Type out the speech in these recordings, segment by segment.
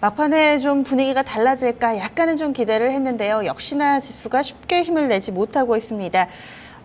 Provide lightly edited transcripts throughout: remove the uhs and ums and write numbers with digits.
막판에 좀 분위기가 달라질까 약간은 좀 기대를 했는데요. 역시나 지수가 쉽게 힘을 내지 못하고 있습니다.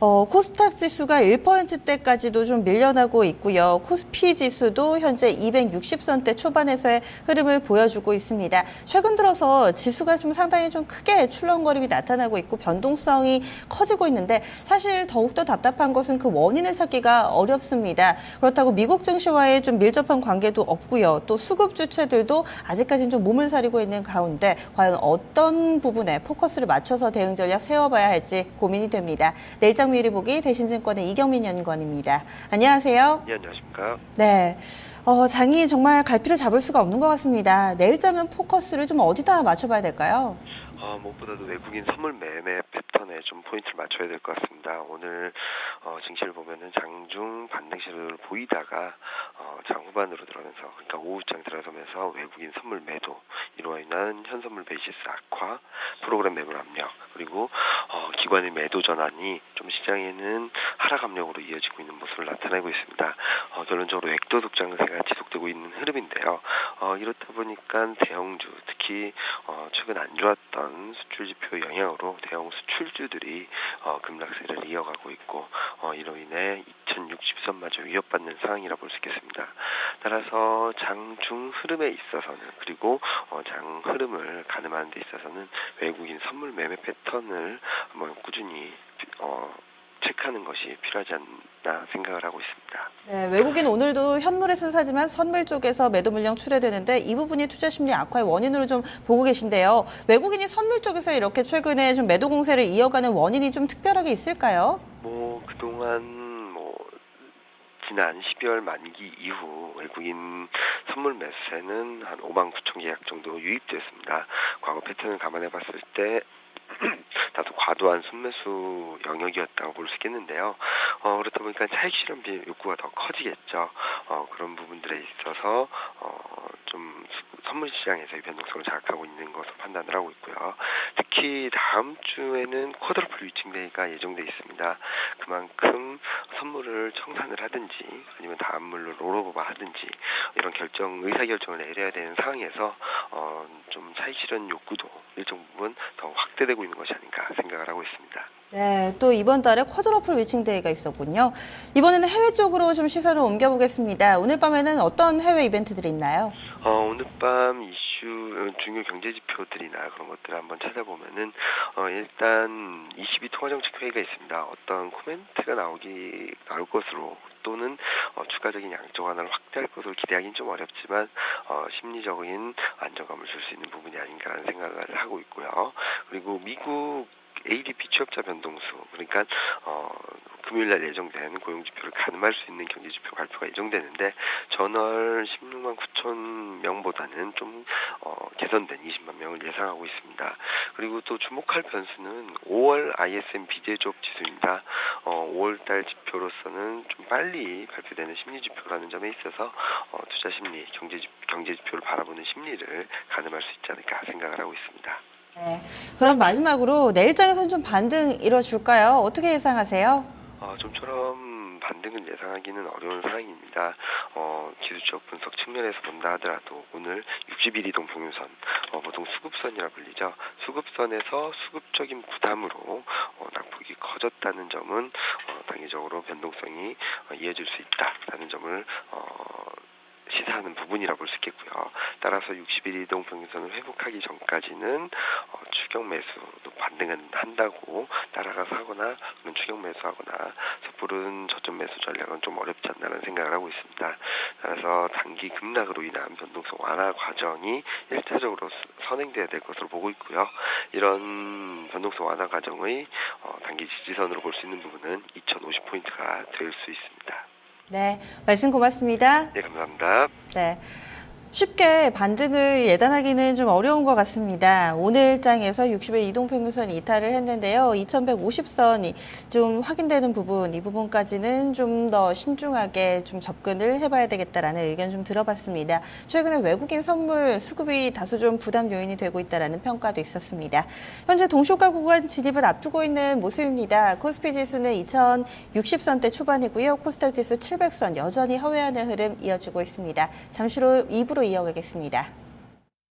코스닥 지수가 1%대까지도 좀 밀려나고 있고요. 코스피 지수도 현재 260선대 초반에서의 흐름을 보여주고 있습니다. 최근 들어서 지수가 좀 상당히 좀 크게 출렁거림이 나타나고 있고 변동성이 커지고 있는데 사실 더욱더 답답한 것은 그 원인을 찾기가 어렵습니다. 그렇다고 미국 증시와의 좀 밀접한 관계도 없고요. 또 수급 주체들도 아직까지는 좀 몸을 사리고 있는 가운데 과연 어떤 부분에 포커스를 맞춰서 대응 전략 세워봐야 할지 고민이 됩니다. 내일장 미리 보기 대신증권의 이경민 연구원입니다. 안녕하세요. 네, 안녕하십니까. 네. 장이 정말 갈피를 잡을 수가 없는 것 같습니다. 내일장은 포커스를 좀 어디다 맞춰봐야 될까요? 무엇보다도 외국인 선물 매매 패턴에 좀 포인트를 맞춰야 될 것 같습니다. 오늘 증시를 보면은 장중 반등 시도를 보이다가 장 후반으로 들어가면서, 그러니까 오후장 들어서면서 외국인 선물 매도, 이로 인한 현선물 베이시스 악화, 프로그램 매물 압력, 그리고 기관의 매도 전환이 좀 시장에는 하락 압력으로 이어지고 있는 모습을 나타내고 있습니다. 결론적으로 액도둑 장세가 지속되고 있는 흐름인데요. 이렇다 보니까 대형주, 특히 최근 안 좋았던 수출 지표 영향으로 대형 수출주들이 급락세를 이어가고 있고, 이로 인해 2060선마저 위협받는 상황이라 볼 수 있겠습니다. 따라서 장중 흐름에 있어서는, 그리고 장 흐름을 가늠하는 데 있어서는 외국인 선물 매매 패턴을 한번 꾸준히 체크하는 것이 필요하지 않나 생각을 하고 있습니다. 네, 외국인 오늘도 현물에서 사지만 선물 쪽에서 매도 물량 출회되는데 이 부분이 투자 심리 악화의 원인으로 좀 보고 계신데요. 외국인이 선물 쪽에서 이렇게 최근에 좀 매도 공세를 이어가는 원인이 좀 특별하게 있을까요? 그동안 지난 12월 만기 이후 외국인 선물 매수세는 한 5만 9천 계약 정도 유입되었습니다. 과거 패턴을 감안해 봤을 때 다소 과도한 순매수 영역이었다고 볼 수 있겠는데요. 그렇다 보니까 차익 실현 욕구가 더 커지겠죠. 그런 부분들에 있어서 좀 선물 시장에서의 변동성을 자극하고 있는 것으로 판단을 하고 있고요. 특히 다음 주에는 쿼드러플 위칭데이가 예정돼 있습니다. 그만큼 선물을 청산을 하든지 아니면 다음 물로 롤오버 하든지 이런 의사결정을 내려야 되는 상황에서 좀 차익 실현 욕구도 일정 부분 더 확대되고 있는 것이 아닌가 생각을 하고 있습니다. 네, 또 이번 달에 쿼드러플 위칭데이가 있었군요. 이번에는 해외 쪽으로 좀 시선을 옮겨보겠습니다. 오늘 밤에는 어떤 해외 이벤트들이 있나요? 오늘 밤 이슈, 중요 경제 지표들이나 그런 것들을 한번 찾아보면은, 일단 22 통화정책회의가 있습니다. 어떤 코멘트가 나올 것으로, 또는 추가적인 양적 완화를 확대할 것으로 기대하기는 좀 어렵지만 심리적인 안정감을 줄 수 있는 부분이 아닌가라는 생각을 하고 있고요. 그리고 미국 ADP 취업자 변동수, 그러니까 금요일날 예정된 고용지표를 가늠할 수 있는 경제지표 발표가 예정되는데 전월 16만 9천 명보다는 좀 개선된 20만 명을 예상하고 있습니다. 그리고 또 주목할 변수는 5월 ISM 비제조업 지수입니다. 5월달 지표로서는 좀 빨리 발표되는 심리지표라는 점에 있어서 투자 심리, 경제지표를 바라보는 심리를 가늠할 수 있지 않을까 생각을 하고 있습니다. 네, 그럼 마지막으로 내일장에서는 좀 반등 이뤄줄까요? 어떻게 예상하세요? 좀처럼 반등을 예상하기는 어려운 상황입니다. 기술적 분석 측면에서 본다 하더라도 오늘 60일 이동 평균선, 보통 수급선이라 불리죠. 수급선에서 수급적인 부담으로 낙폭이 커졌다는 점은 단기적으로 변동성이 이어질 수 있다라는 점을 시사하는 부분이라 볼 수 있겠고요. 따라서 60일 이동 평균선을 회복하기 전까지는 추격 매수도 반등은 한다고 따라가서 하거나 추격 매수하거나 섣부른 저점 매수 전략은 좀 어렵지 않나라는 생각을 하고 있습니다. 따라서 단기 급락으로 인한 변동성 완화 과정이 1차적으로 선행돼야 될 것으로 보고 있고요. 이런 변동성 완화 과정의 단기 지지선으로 볼 수 있는 부분은 2050포인트가 될 수 있습니다. 네, 말씀 고맙습니다. 네, 감사합니다. 네. 쉽게 반등을 예단하기는 좀 어려운 것 같습니다. 오늘 장에서 60일 이동평균선이 이탈을 했는데요. 2150선이 좀 확인되는 부분, 이 부분까지는 좀 더 신중하게 좀 접근을 해봐야 되겠다라는 의견 좀 들어봤습니다. 최근에 외국인 선물 수급이 다소 좀 부담 요인이 되고 있다라는 평가도 있었습니다. 현재 동시효과 구간 진입을 앞두고 있는 모습입니다. 코스피 지수는 2060선대 초반이고요. 코스닥 지수 700선 여전히 하회하는 흐름 이어지고 있습니다. 잠시 후 2부로 이어가겠습니다.